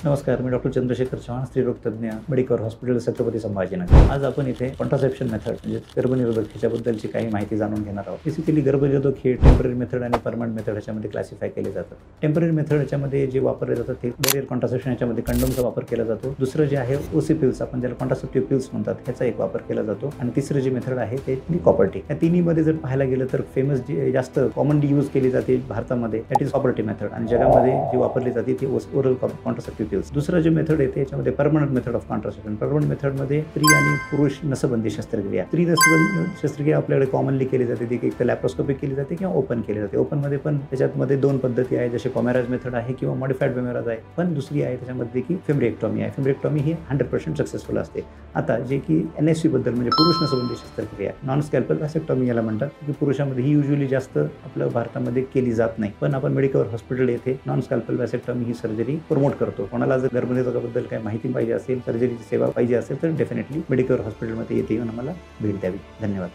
नमस्कार, मी डॉक्टर चंद्रशेखर चव्हाण, स्त्रीरोग तज्ञ, मेडिकल हॉस्पिटल, छत्रपती संभाजीनगर। आज आपण इथे कॉन्ट्रासेप्शन मेथड म्हणजे गर्भनिरोधक ह्याच्याबद्दलची काही माहिती जाणून घेणार आहोत। बेसिकली गर्भनिरोधक हे टेम्पररी मेथड आणि परमनंट मेथड ह्याच्यामध्ये क्लासिफाय केले जातात। टेम्पररी मेथड ह्याच्यामध्ये जे वापरले जातात ते बेरियर कॉन्ट्रासेप्शन, ह्याच्यामध्ये कंडोमचा वापर केला जातो। दुसरं जे आहे ओसी पिल्स, आपण ज्याला कॉन्ट्रासेप्टिव्ह पिल्स म्हणतात, ह्याचा एक वापर केला जातो। आणि तिसरं जे मेथड आहे ते कॉपर टी। या तिन्हीमध्ये जर पाहायला गेलं तर फेमस जे जास्त कॉमनली यूज केली जाते भारतामध्ये that is copper T method, आणि जगामध्ये जी वापरली जाते ती ओरल कॉन्ट्रासेप्टिव्ह पिल्स। दुसरं जे मेथड आहे त्याच्यामध्ये permanent method of contraception. Permanent मेथडमध्ये स्त्री आणि पुरुष नसबंदी शस्त्रक्रिया, स्त्री नसबंदी शस्त्रक्रिया आपल्याकडे कॉमनली केली जाते, ती एक तर लॅप्रोस्कोपिक केली जाते किंवा ओपन केली जाते। ओपनमध्ये पण त्याच्यामध्ये दोन पद्धती आहेत, जसे कॉमेराज मेथड आहे किंवा मॉडिफाईड मेमोराज आहे। पण दुसरी आहे त्याच्यामध्ये की फेमरेक्टॉमी आहे। फेमरेक्टॉमी ही 100% सक्सेसफुल असते। आता जे की NSC बद्दल म्हणजे पुरुष नसबंदी शस्त्रक्रिया, नॉन स्कॅल्पल व्हॅसेक्टॉमी याला म्हणतात, की पुरुषामध्ये ही युजली जास्त आपल्या भारतामध्ये केली जात नाही। पण आपण मेडिकल हॉस्पिटल येथे नॉन स्कॅल्पल व्हॅसेक्टॉमी ही सर्जरी प्रमोट करतो। कोणाला जर गर्भनिरोधकाबद्दल काही माहिती पाहिजे असेल, सर्जरीची सेवा पाहिजे असेल तर डेफिनेटली मेडिकल हॉस्पिटलमध्ये येथे येऊन आम्हाला भेट द्यावी। धन्यवाद।